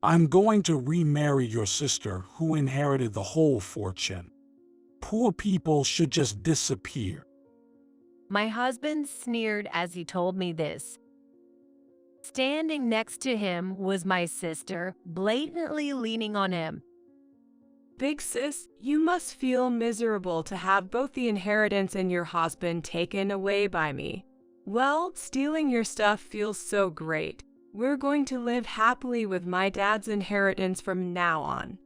I'm going to remarry your sister who inherited the whole fortune. Poor people should just disappear. My husband sneered as he told me this. Standing next to him was my sister, blatantly leaning on him. Big sis, you must feel miserable to have both the inheritance and your husband taken away by me. Well, stealing your stuff feels so great. We're going to live happily with my dad's inheritance from now on.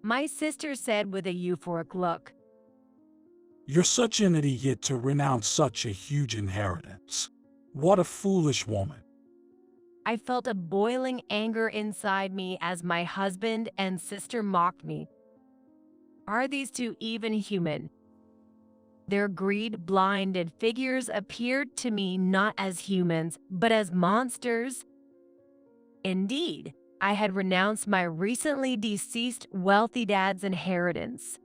My sister said with a euphoric look. You're such an idiot to renounce such a huge inheritance. What a foolish woman. I felt a boiling anger inside me as my husband and sister mocked me. Are these two even human? Their greed-blinded figures appeared to me not as humans, but as monsters. Indeed, I had renounced my recently deceased wealthy dad's inheritance.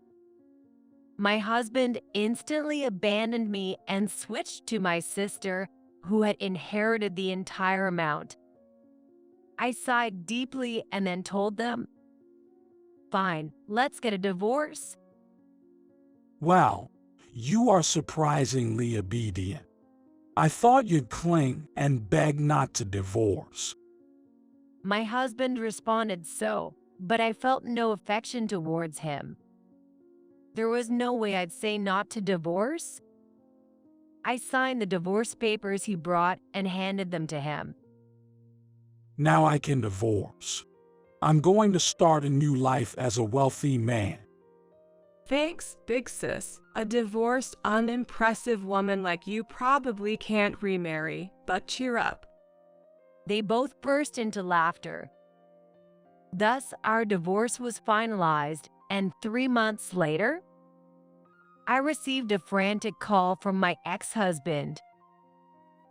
My husband instantly abandoned me and switched to my sister, who had inherited the entire amount. I sighed deeply and then told them, "Fine, let's get a divorce." Wow, you are surprisingly obedient. I thought you'd cling and beg not to divorce. My husband responded but I felt no affection towards him. There was no way I'd say not to divorce. I signed the divorce papers he brought and handed them to him. Now I can divorce. I'm going to start a new life as a wealthy man. Thanks, big sis. A divorced, unimpressive woman like you probably can't remarry, but cheer up. They both burst into laughter. Thus, our divorce was finalized, and 3 months later, I received a frantic call from my ex-husband.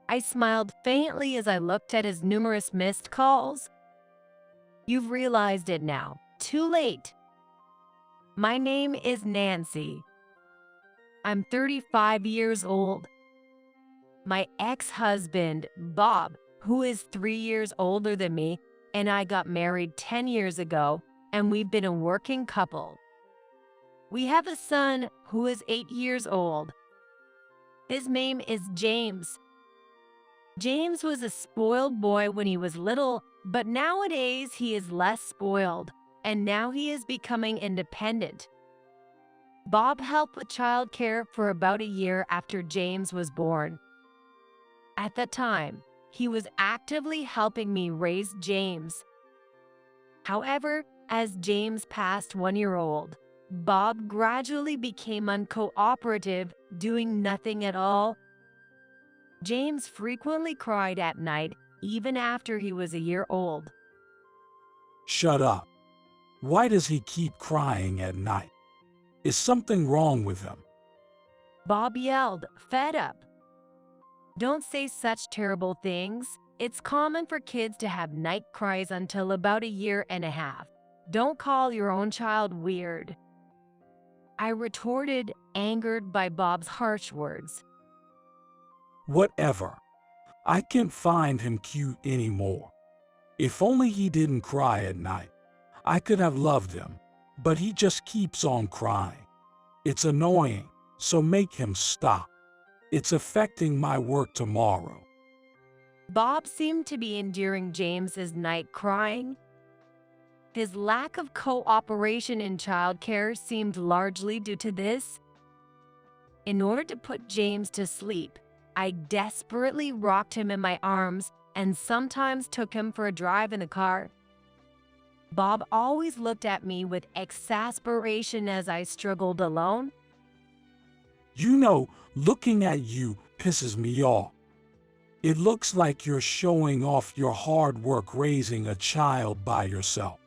I smiled faintly as I looked at his numerous missed calls. You've realized it now. Too late. My name is Nancy. I'm 35 years old. My ex-husband, Bob, who is 3 years older than me, and I got married 10 years ago, and we've been a working couple. We have a son who is 8 years old. His name is James. James was a spoiled boy when he was little, but nowadays he is less spoiled, and now he is becoming independent. Bob helped with childcare for about a year after James was born. At that time, he was actively helping me raise James. However, as James passed 1 year old, Bob gradually became uncooperative, doing nothing at all. James frequently cried at night, even after he was a year old. Shut up. Why does he keep crying at night? Is something wrong with him? Bob yelled, fed up. Don't say such terrible things. It's common for kids to have night cries until about 1.5 years. Don't call your own child weird. I retorted, angered by Bob's harsh words. Whatever. I can't find him cute anymore. If only he didn't cry at night. I could have loved him, but he just keeps on crying. It's annoying, so make him stop. It's affecting my work tomorrow. Bob seemed to be enduring James's night crying. His lack of cooperation in childcare seemed largely due to this. In order to put James to sleep, I desperately rocked him in my arms and sometimes took him for a drive in the car. Bob always looked at me with exasperation as I struggled alone. You know, looking at you pisses me off. It looks like you're showing off your hard work raising a child by yourself.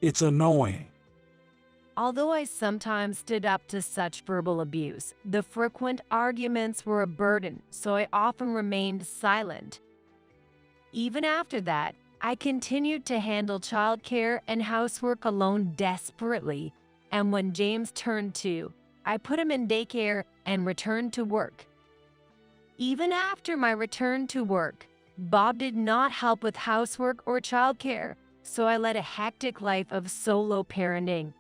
It's annoying. Although I sometimes stood up to such verbal abuse, the frequent arguments were a burden, so I often remained silent. Even after that, I continued to handle childcare and housework alone desperately, and when James turned 2, I put him in daycare and returned to work. Even after my return to work, Bob did not help with housework or childcare, so I led a hectic life of solo parenting.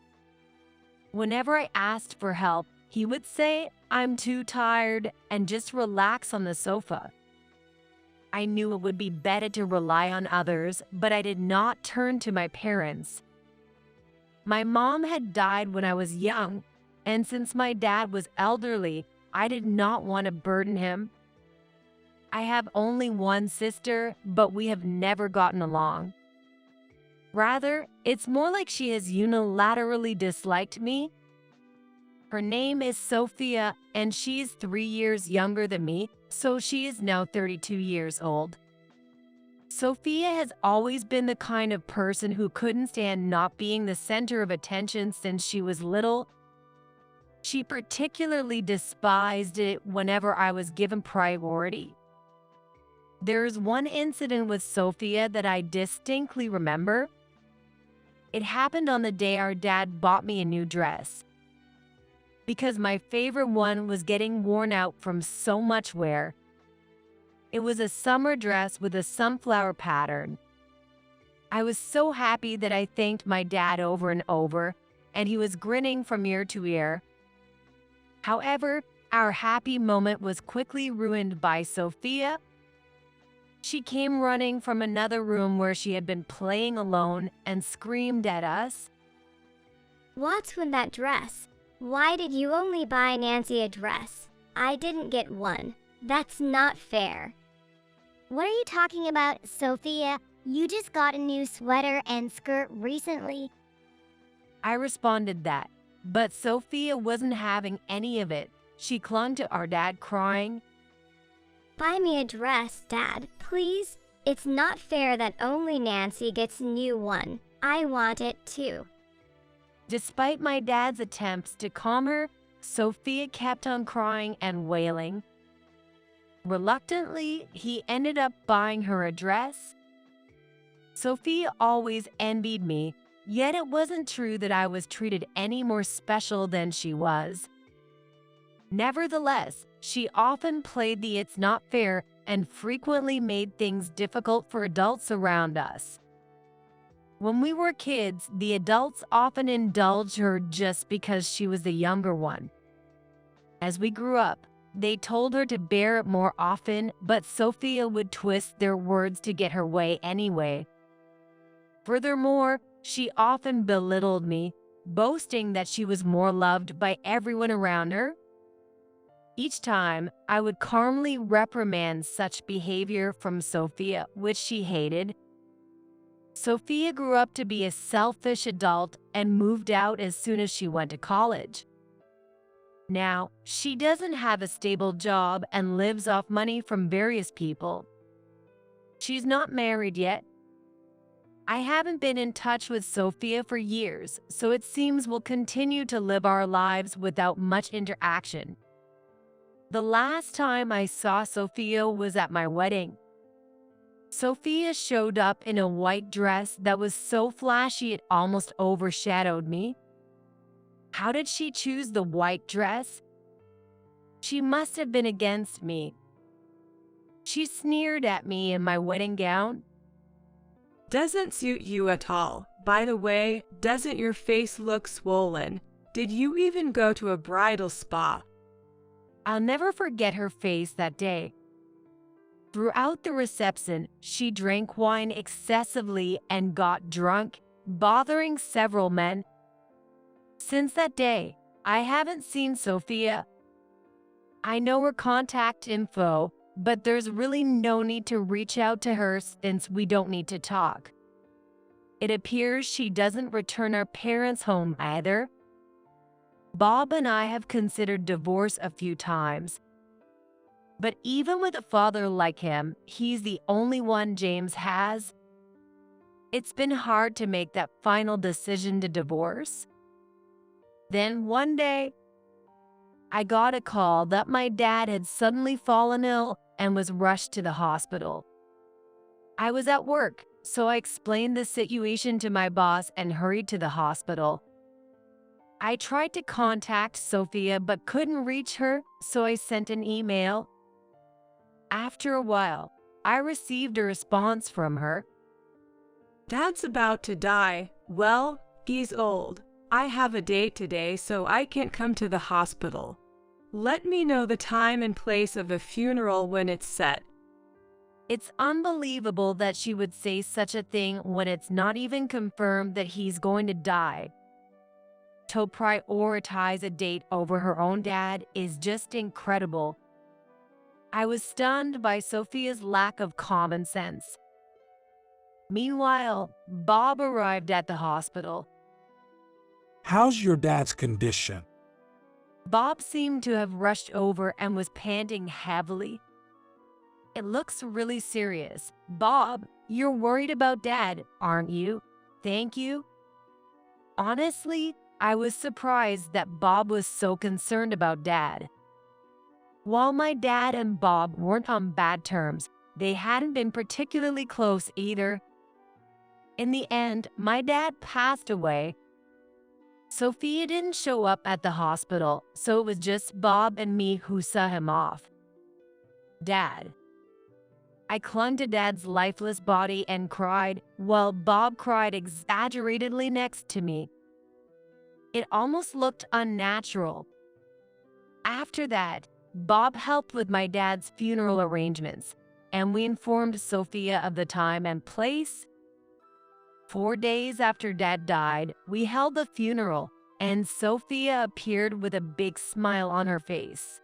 Whenever I asked for help, he would say, "I'm too tired," and just relax on the sofa. I knew it would be better to rely on others, but I did not turn to my parents. My mom had died when I was young, and since my dad was elderly, I did not want to burden him. I have only one sister, but we have never gotten along. Rather, it's more like she has unilaterally disliked me. Her name is Sophia, and she is 3 years younger than me, so she is now 32 years old. Sophia has always been the kind of person who couldn't stand not being the center of attention since she was little. She particularly despised it whenever I was given priority. There's one incident with Sophia that I distinctly remember. It happened on the day our dad bought me a new dress. Because my favorite one was getting worn out from so much wear. It was a summer dress with a sunflower pattern. I was so happy that I thanked my dad over and over, and he was grinning from ear to ear. However, our happy moment was quickly ruined by Sophia. She came running from another room where she had been playing alone and screamed at us. "What's with that dress? Why did you only buy Nancy a dress? I didn't get one. That's not fair." What are you talking about, Sophia? You just got a new sweater and skirt recently. I responded that, but Sophia wasn't having any of it. She clung to our dad crying, "Buy me a dress, Dad, please. It's not fair that only Nancy gets a new one. I want it too." Despite my dad's attempts to calm her, Sophia kept on crying and wailing. Reluctantly, he ended up buying her a dress. Sophia always envied me, yet it wasn't true that I was treated any more special than she was. Nevertheless, she often played the "it's not fair" and frequently made things difficult for adults around us. When we were kids, the adults often indulged her just because she was the younger one. As we grew up, they told her to bear it more often, but Sophia would twist their words to get her way anyway. Furthermore, she often belittled me, boasting that she was more loved by everyone around her. Each time, I would calmly reprimand such behavior from Sophia, which she hated. Sophia grew up to be a selfish adult and moved out as soon as she went to college. Now, she doesn't have a stable job and lives off money from various people. She's not married yet. I haven't been in touch with Sophia for years, so it seems we'll continue to live our lives without much interaction. The last time I saw Sophia was at my wedding. Sophia showed up in a white dress that was so flashy it almost overshadowed me. How did she choose the white dress? She must have been against me. She sneered at me in my wedding gown. Doesn't suit you at all. By the way, doesn't your face look swollen? Did you even go to a bridal spa? I'll never forget her face that day. Throughout the reception, she drank wine excessively and got drunk, bothering several men. Since that day, I haven't seen Sophia. I know her contact info, but there's really no need to reach out to her since we don't need to talk. It appears she doesn't return our parents' home either. Bob and I have considered divorce a few times. But even with a father like him, he's the only one James has. It's been hard to make that final decision to divorce. Then one day, I got a call that my dad had suddenly fallen ill and was rushed to the hospital. I was at work, so I explained the situation to my boss and hurried to the hospital. I tried to contact Sophia but couldn't reach her, so I sent an email. After a while, I received a response from her. Dad's about to die. Well, he's old. I have a date today, so I can't come to the hospital. Let me know the time and place of the funeral when it's set. It's unbelievable that she would say such a thing when it's not even confirmed that he's going to die. To prioritize a date over her own dad is just incredible. I was stunned by Sophia's lack of common sense. Meanwhile, Bob arrived at the hospital. How's your dad's condition? Bob seemed to have rushed over and was panting heavily. It looks really serious. Bob, you're worried about Dad, aren't you? Thank you. Honestly, I was surprised that Bob was so concerned about Dad. While my dad and Bob weren't on bad terms, they hadn't been particularly close either. In the end, my dad passed away. Sophia didn't show up at the hospital, so it was just Bob and me who saw him off. Dad. I clung to Dad's lifeless body and cried, while Bob cried exaggeratedly next to me. It almost looked unnatural. After that, Bob helped with my dad's funeral arrangements, and we informed Sophia of the time and place. 4 days after Dad died, we held the funeral, and Sophia appeared with a big smile on her face.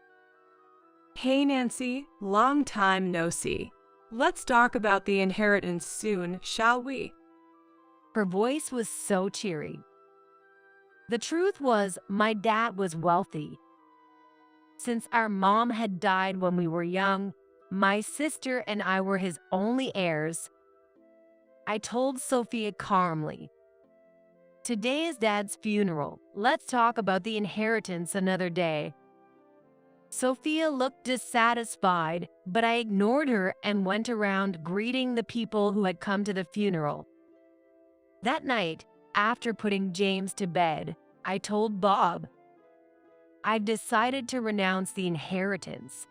Hey Nancy, long time no see. Let's talk about the inheritance soon, shall we? Her voice was so cheery. The truth was, my dad was wealthy. Since our mom had died when we were young, my sister and I were his only heirs. I told Sophia calmly, "Today is Dad's funeral. Let's talk about the inheritance another day." Sophia looked dissatisfied, but I ignored her and went around greeting the people who had come to the funeral. That night, after putting James to bed, I told Bob, "I've decided to renounce the inheritance."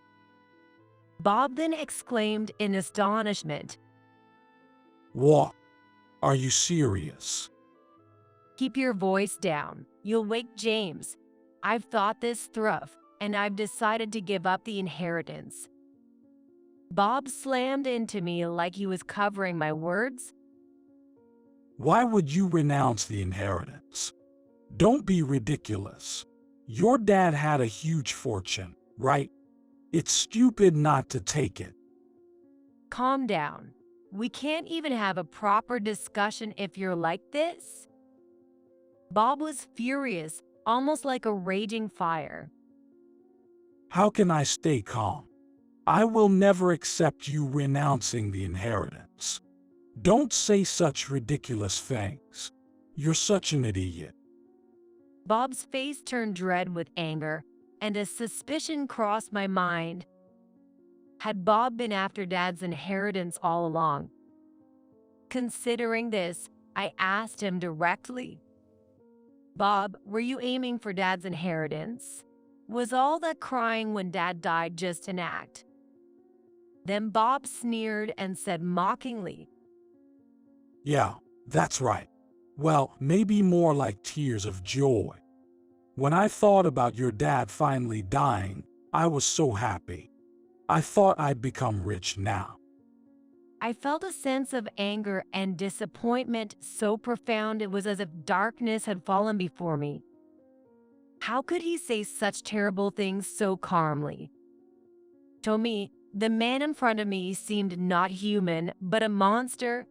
Bob then exclaimed in astonishment, What? Are you serious? "Keep your voice down. You'll wake James. I've thought this through, and I've decided to give up the inheritance." Bob slammed into me like he was covering my words. Why would you renounce the inheritance? Don't be ridiculous. Your dad had a huge fortune, right? It's stupid not to take it. Calm down. We can't even have a proper discussion if you're like this. Bob was furious, almost like a raging fire. How can I stay calm? I will never accept you renouncing the inheritance. Don't say such ridiculous things. You're such an idiot. Bob's face turned red with anger, and a suspicion crossed my mind. Had Bob been after Dad's inheritance all along? Considering this, I asked him directly, "Bob, were you aiming for Dad's inheritance? Was all that crying when Dad died just an act?" Then Bob sneered and said mockingly, Yeah, that's right. Well, maybe more like tears of joy. When I thought about your dad finally dying, I was so happy. I thought I'd become rich now. I felt a sense of anger and disappointment so profound it was as if darkness had fallen before me. How could he say such terrible things so calmly? To me, the man in front of me seemed not human, but a monster.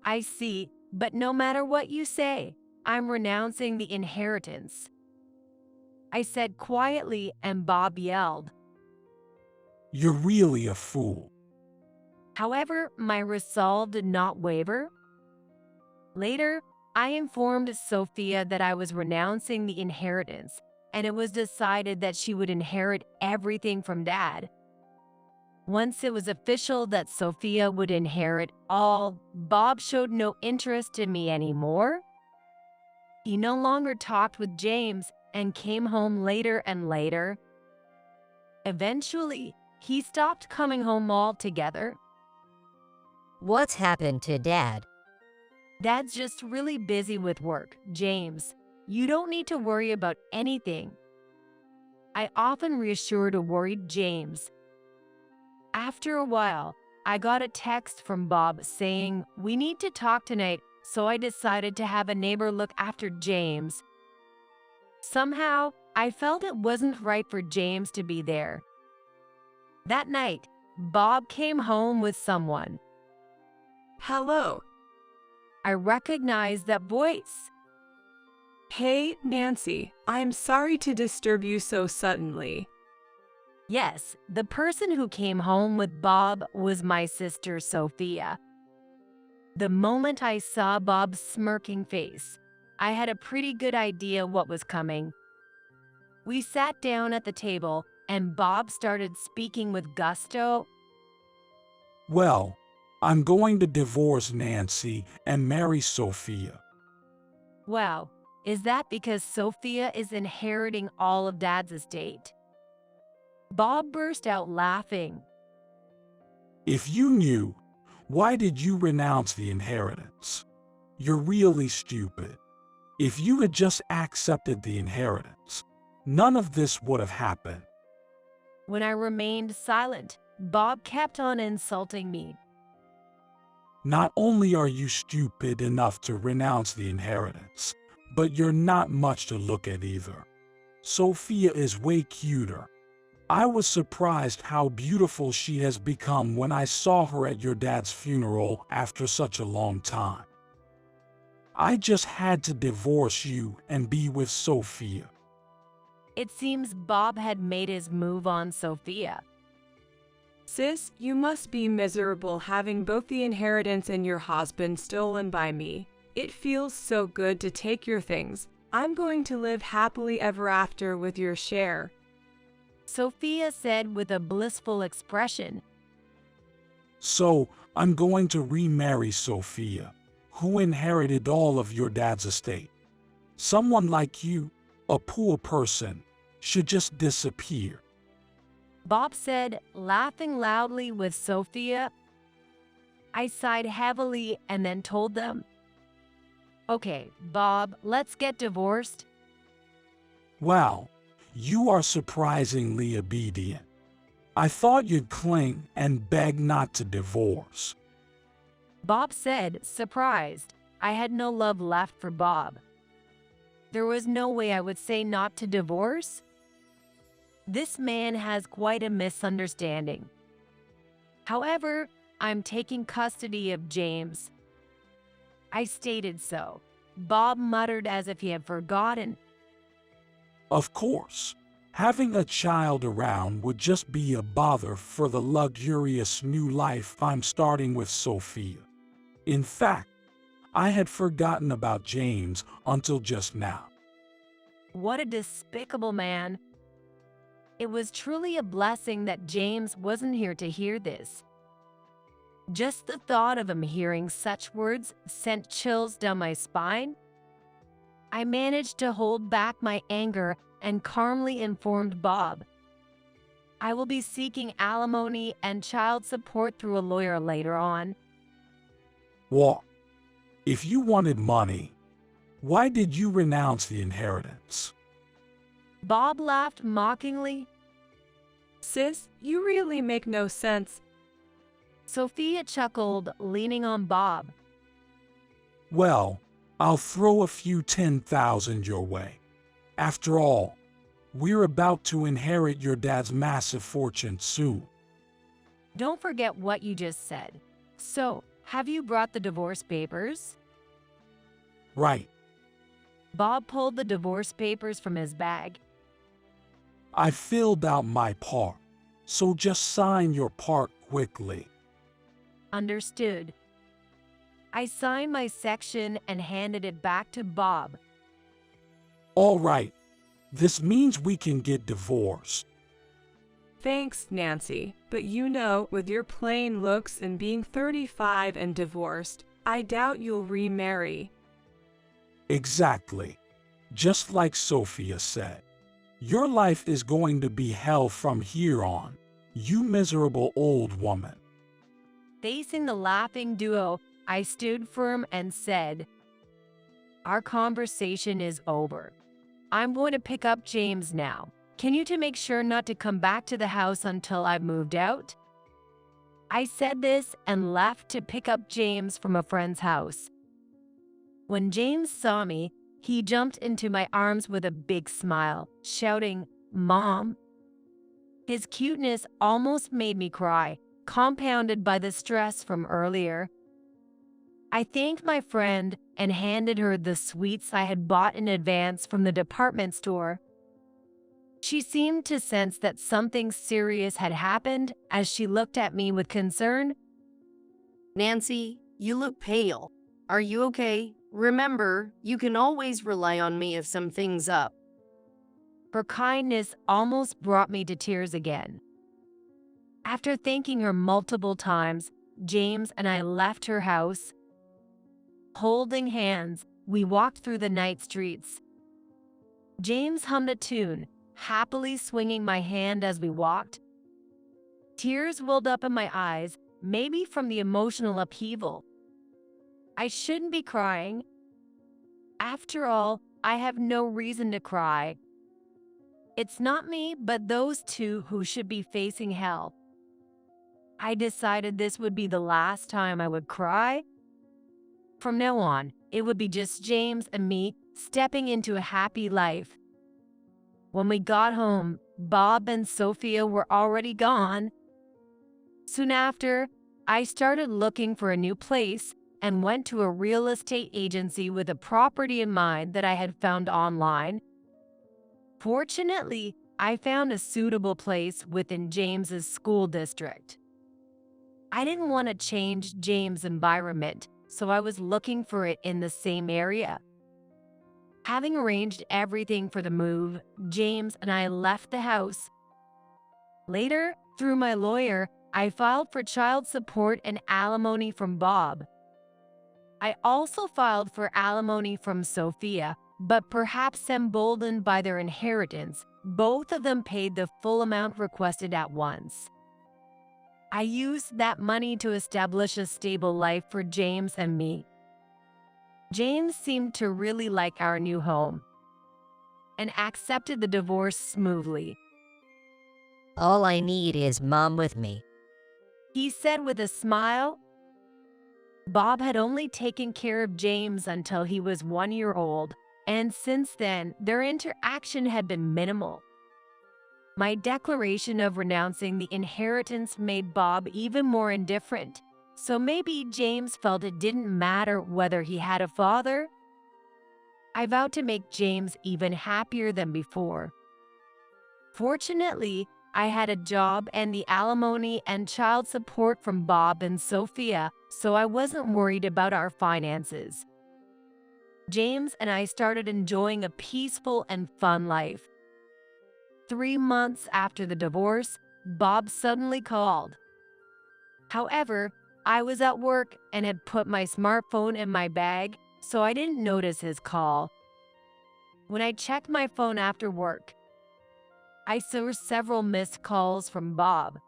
"I see, but no matter what you say, I'm renouncing the inheritance," I said quietly, and Bob yelled. You're really a fool. However, my resolve did not waver. Later, I informed Sophia that I was renouncing the inheritance, and it was decided that she would inherit everything from Dad. Once it was official that Sophia would inherit all, Bob showed no interest in me anymore. He no longer talked with James and came home later and later. Eventually, he stopped coming home altogether. What's happened to Dad? Dad's just really busy with work, James. You don't need to worry about anything. I often reassured a worried James. After a while, I got a text from Bob saying, "We need to talk tonight," so I decided to have a neighbor look after James. Somehow, I felt it wasn't right for James to be there. That night, Bob came home with someone. Hello. I recognized that voice. Hey, Nancy. I'm sorry to disturb you so suddenly. Yes, the person who came home with Bob was my sister Sophia. The moment I saw Bob's smirking face, I had a pretty good idea what was coming. We sat down at the table, and Bob started speaking with gusto. Well, I'm going to divorce Nancy and marry Sophia. Wow, is that because Sophia is inheriting all of Dad's estate? Bob burst out laughing. If you knew, why did you renounce the inheritance? You're really stupid. If you had just accepted the inheritance, none of this would have happened. When I remained silent, Bob kept on insulting me. Not only are you stupid enough to renounce the inheritance, but you're not much to look at either. Sophia is way cuter. I was surprised how beautiful she has become when I saw her at your dad's funeral after such a long time. I just had to divorce you and be with Sophia. It seems Bob had made his move on Sophia. Sis, you must be miserable having both the inheritance and your husband stolen by me. It feels so good to take your things. I'm going to live happily ever after with your share. Sophia said with a blissful expression. So, I'm going to remarry Sophia, who inherited all of your dad's estate. Someone like you, a poor person, should just disappear. Bob said, laughing loudly with Sophia. I sighed heavily and then told them, "Okay, Bob, let's get divorced." Wow, you are surprisingly obedient. I thought you'd cling and beg not to divorce. Bob said, surprised. I had no love left for Bob. There was no way I would say not to divorce. This man has quite a misunderstanding. However, I'm taking custody of James. I stated so. Bob muttered as if he had forgotten. Of course, having a child around would just be a bother for the luxurious new life I'm starting with Sophia. In fact, I had forgotten about James until just now. What a despicable man. It was truly a blessing that James wasn't here to hear this. Just the thought of him hearing such words sent chills down my spine. I managed to hold back my anger and calmly informed Bob. I will be seeking alimony and child support through a lawyer later on. What? If you wanted money, why did you renounce the inheritance? Bob laughed mockingly. Sis, you really make no sense. Sophia chuckled, leaning on Bob. Well, I'll throw a few 10,000 your way. After all, we're about to inherit your dad's massive fortune soon. Don't forget what you just said. So, have you brought the divorce papers? Right. Bob pulled the divorce papers from his bag. I filled out my part, so just sign your part quickly. Understood. I signed my section and handed it back to Bob. All right, this means we can get divorced. Thanks, Nancy, but you know, with your plain looks and being 35 and divorced, I doubt you'll remarry. Exactly. Just like Sophia said. Your life is going to be hell from here on, you miserable old woman. Facing the laughing duo, I stood firm and said, "Our conversation is over. I'm going to pick up James now. Can you two make sure not to come back to the house until I've moved out?" I said this and left to pick up James from a friend's house. When James saw me, he jumped into my arms with a big smile, shouting, "Mom!" His cuteness almost made me cry, compounded by the stress from earlier. I thanked my friend and handed her the sweets I had bought in advance from the department store. She seemed to sense that something serious had happened as she looked at me with concern. "Nancy, you look pale. Are you okay? Remember, you can always rely on me if something's up." Her kindness almost brought me to tears again. After thanking her multiple times, James and I left her house. Holding hands, we walked through the night streets. James hummed a tune, happily swinging my hand as we walked. Tears welled up in my eyes, maybe from the emotional upheaval. I shouldn't be crying. After all, I have no reason to cry. It's not me, but those two who should be facing hell. I decided this would be the last time I would cry. From now on, it would be just James and me stepping into a happy life. When we got home, Bob and Sophia were already gone. Soon after, I started looking for a new place and went to a real estate agency with a property in mind that I had found online. Fortunately, I found a suitable place within James's school district. I didn't want to change James' environment, so I was looking for it in the same area. Having arranged everything for the move, James and I left the house. Later, through my lawyer, I filed for child support and alimony from Bob. I also filed for alimony from Sophia, but perhaps emboldened by their inheritance, both of them paid the full amount requested at once. I used that money to establish a stable life for James and me. James seemed to really like our new home and accepted the divorce smoothly. "All I need is Mom with me." He said with a smile. Bob had only taken care of James until he was 1 year old, and since then, their interaction had been minimal. My declaration of renouncing the inheritance made Bob even more indifferent, so maybe James felt it didn't matter whether he had a father. I vowed to make James even happier than before. Fortunately, I had a job and the alimony and child support from Bob and Sophia, so I wasn't worried about our finances. James and I started enjoying a peaceful and fun life. 3 months after the divorce, Bob suddenly called. However, I was at work and had put my smartphone in my bag, so I didn't notice his call. When I checked my phone after work, I saw several missed calls from Bob.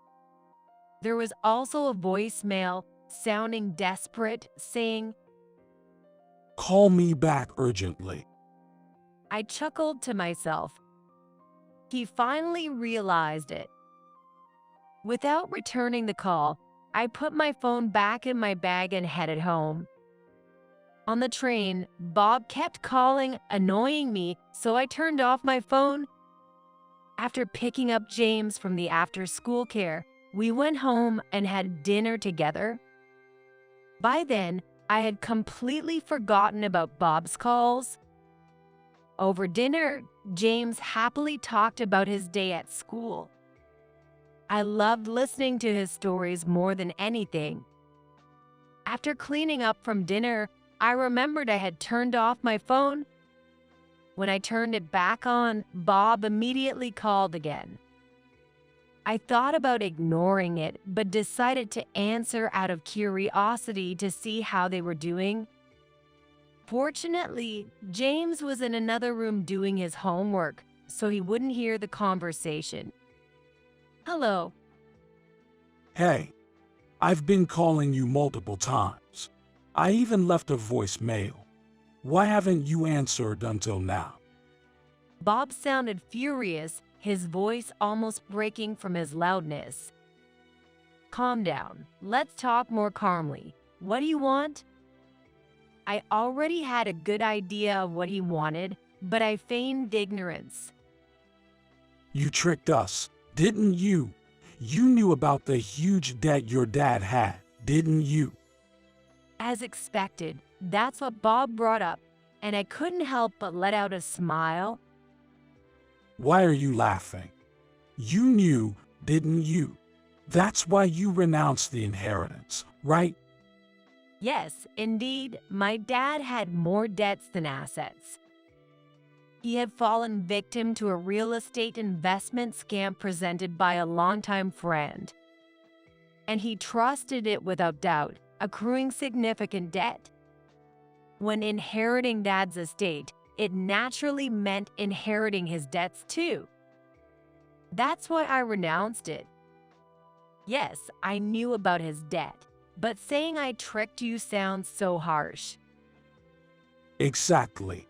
There was also a voicemail sounding desperate, saying, "Call me back urgently." I chuckled to myself. He finally realized it. Without returning the call, I put my phone back in my bag and headed home. On the train, Bob kept calling, annoying me, so I turned off my phone. After picking up James from the after-school care, we went home and had dinner together. By then, I had completely forgotten about Bob's calls. Over dinner, James happily talked about his day at school. I loved listening to his stories more than anything. After cleaning up from dinner, I remembered I had turned off my phone. When I turned it back on, Bob immediately called again. I thought about ignoring it, but decided to answer out of curiosity to see how they were doing. Fortunately, James was in another room doing his homework, so he wouldn't hear the conversation. "Hello." "Hey, I've been calling you multiple times. I even left a voicemail. Why haven't you answered until now? Bob sounded furious, his voice almost breaking from his loudness. Calm down. Let's talk more calmly. What do you want? I already had a good idea of what he wanted, but I feigned ignorance. You tricked us, didn't you? You knew about the huge debt your dad had, didn't you? As expected, that's what Bob brought up, and I couldn't help but let out a smile. Why are you laughing? You knew, didn't you? That's why you renounced the inheritance, right? Yes, indeed, my dad had more debts than assets. He had fallen victim to a real estate investment scam presented by a longtime friend. And he trusted it without doubt, accruing significant debt. When inheriting Dad's estate, it naturally meant inheriting his debts too. That's why I renounced it. Yes, I knew about his debt, but saying I tricked you sounds so harsh. Exactly.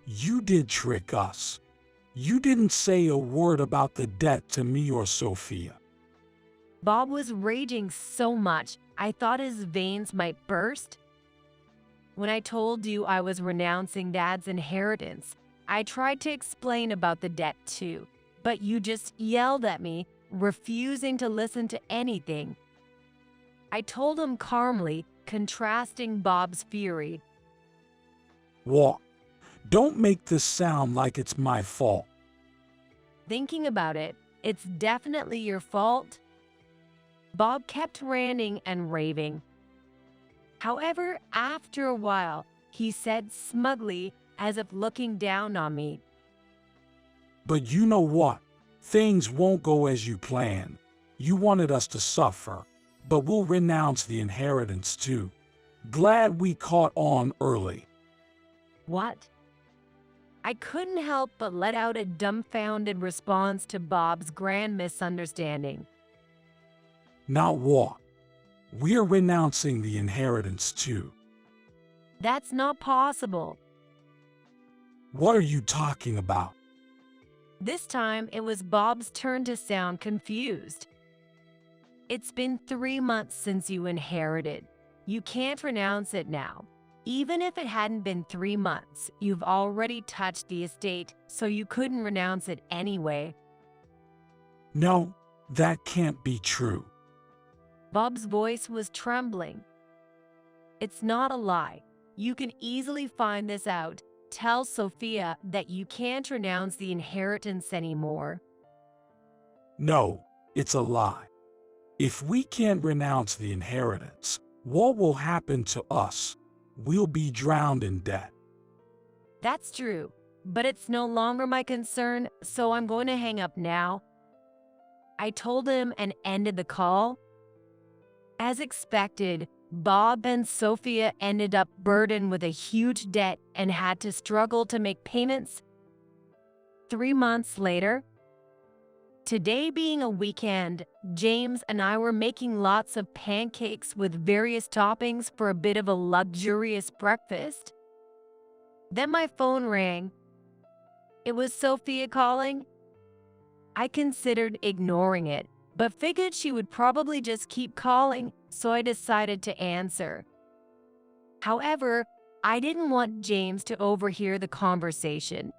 You did trick us. You didn't say a word about the debt to me or Sophia. Bob was raging so much, I thought his veins might burst. When I told you I was renouncing Dad's inheritance, I tried to explain about the debt too, but you just yelled at me, refusing to listen to anything. I told him calmly, contrasting Bob's fury. What? Don't make this sound like it's my fault. Thinking about it, it's definitely your fault. Bob kept ranting and raving. However, after a while, he said smugly, as if looking down on me, But you know what? Things won't go as you planned. You wanted us to suffer, but we'll renounce the inheritance too. Glad we caught on early. "What?" I couldn't help but let out a dumbfounded response to Bob's grand misunderstanding. Not what? We're renouncing the inheritance too. That's not possible. What are you talking about? This time, it was Bob's turn to sound confused. It's been 3 months since you inherited. You can't renounce it now. Even if it hadn't been 3 months, you've already touched the estate, so you couldn't renounce it anyway. No, that can't be true. Bob's voice was trembling. It's not a lie. You can easily find this out. Tell Sophia that you can't renounce the inheritance anymore. No, it's a lie. If we can't renounce the inheritance, what will happen to us? We'll be drowned in debt. That's true, but it's no longer my concern, so I'm going to hang up now. I told him and ended the call. As expected, Bob and Sophia ended up burdened with a huge debt and had to struggle to make payments. 3 months later, today being a weekend, James and I were making lots of pancakes with various toppings for a bit of a luxurious breakfast. Then my phone rang. It was Sophia calling. I considered ignoring it, but figured she would probably just keep calling, so I decided to answer. However, I didn't want James to overhear the conversation.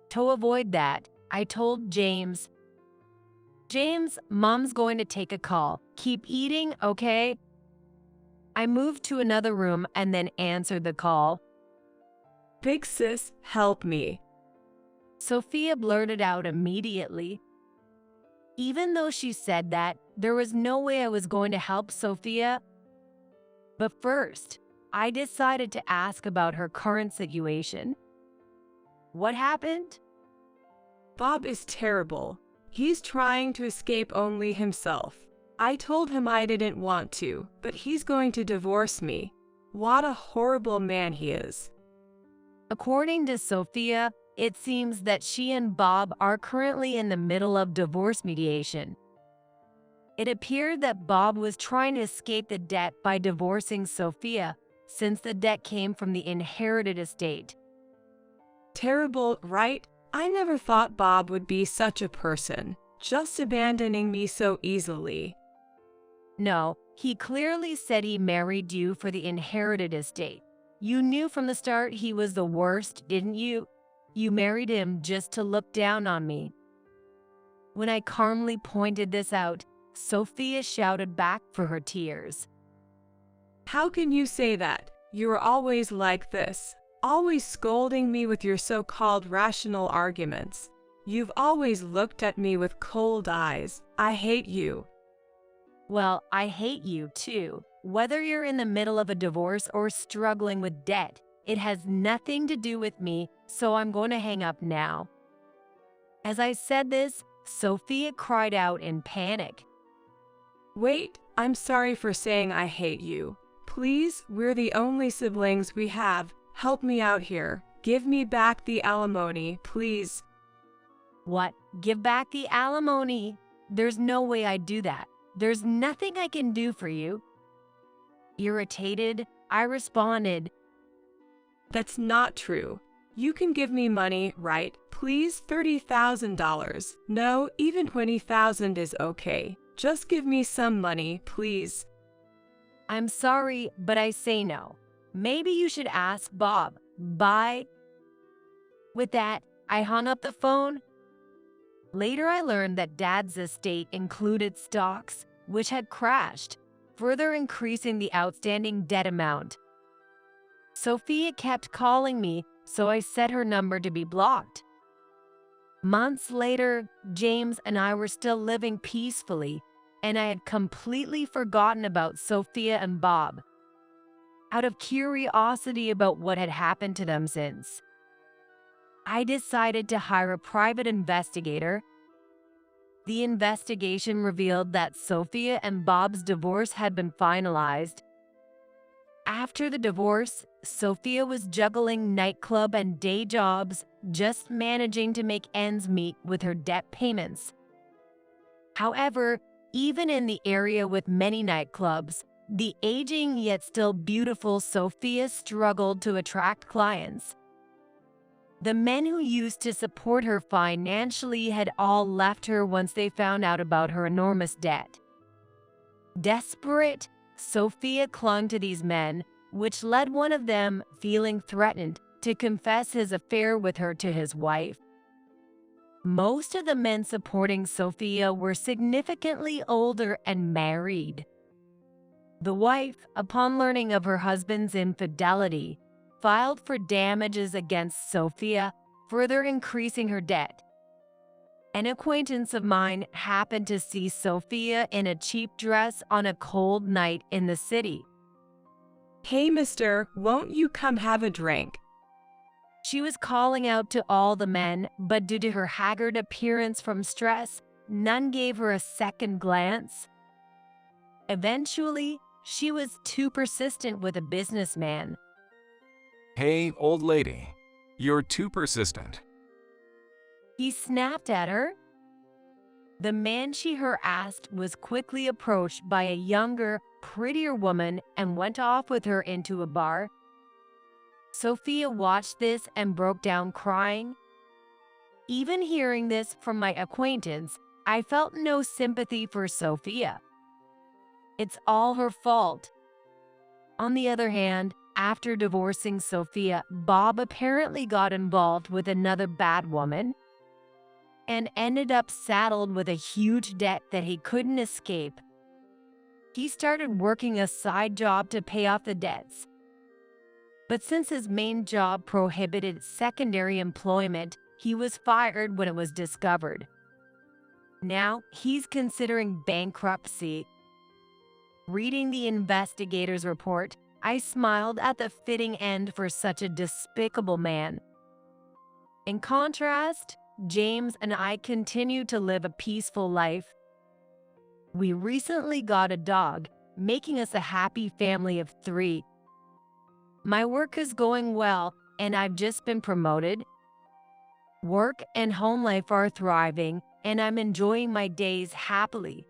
To avoid that, I told James, "James, Mom's going to take a call. Keep eating, okay?" I moved to another room and then answered the call. Big sis, help me. Sophia blurted out immediately. Even though she said that, there was no way I was going to help Sophia. But first, I decided to ask about her current situation. What happened? Bob is terrible. He's trying to escape only himself. I told him I didn't want to, but he's going to divorce me. What a horrible man he is. According to Sophia, it seems that she and Bob are currently in the middle of divorce mediation. It appeared that Bob was trying to escape the debt by divorcing Sophia, since the debt came from the inherited estate. Terrible, right? I never thought Bob would be such a person, just abandoning me so easily. No, he clearly said he married you for the inherited estate. You knew from the start he was the worst, didn't you? You married him just to look down on me. When I calmly pointed this out, Sophia shouted back for her tears. How can you say that? You are always like this, always scolding me with your so-called rational arguments. You've always looked at me with cold eyes. I hate you. Well, I hate you too. Whether you're in the middle of a divorce or struggling with debt, it has nothing to do with me, so I'm going to hang up now. As I said this, Sophia cried out in panic. Wait, I'm sorry for saying I hate you. Please, we're the only siblings we have. Help me out here. Give me back the alimony, please. What? Give back the alimony? There's no way I'd do that. There's nothing I can do for you. Irritated, I responded, That's not true. You can give me money, right? Please, $30,000. No, even $20,000 is okay. Just give me some money, please. I'm sorry, but I say no. Maybe you should ask Bob. Bye. With that, I hung up the phone. Later, I learned that Dad's estate included stocks, which had crashed, further increasing the outstanding debt amount. Sophia kept calling me, so I set her number to be blocked. Months later, James and I were still living peacefully, and I had completely forgotten about Sophia and Bob. Out of curiosity about what had happened to them since, I decided to hire a private investigator. The investigation revealed that Sophia and Bob's divorce had been finalized. After the divorce, Sophia was juggling nightclub and day jobs, just managing to make ends meet with her debt payments. However, even in the area with many nightclubs, the aging yet still beautiful Sophia struggled to attract clients. The men who used to support her financially had all left her once they found out about her enormous debt. Desperate, Sophia clung to these men, which led one of them, feeling threatened, to confess his affair with her to his wife. Most of the men supporting Sophia were significantly older and married. The wife, upon learning of her husband's infidelity, filed for damages against Sophia, further increasing her debt. An acquaintance of mine happened to see Sophia in a cheap dress on a cold night in the city. Hey, mister, won't you come have a drink? She was calling out to all the men, but due to her haggard appearance from stress, none gave her a second glance. Eventually, she was too persistent with a businessman. Hey, old lady, you're too persistent. He snapped at her. The man she harassed was quickly approached by a younger, prettier woman and went off with her into a bar. Sophia watched this and broke down crying. Even hearing this from my acquaintance, I felt no sympathy for Sophia. It's all her fault. On the other hand, after divorcing Sophia, Bob apparently got involved with another bad woman and ended up saddled with a huge debt that he couldn't escape. He started working a side job to pay off the debts. But since his main job prohibited secondary employment, he was fired when it was discovered. Now, he's considering bankruptcy. Reading the investigator's report, I smiled at the fitting end for such a despicable man. In contrast, James and I continue to live a peaceful life. We recently got a dog, making us a happy family of 3. My work is going well, and I've just been promoted. Work and home life are thriving, and I'm enjoying my days happily.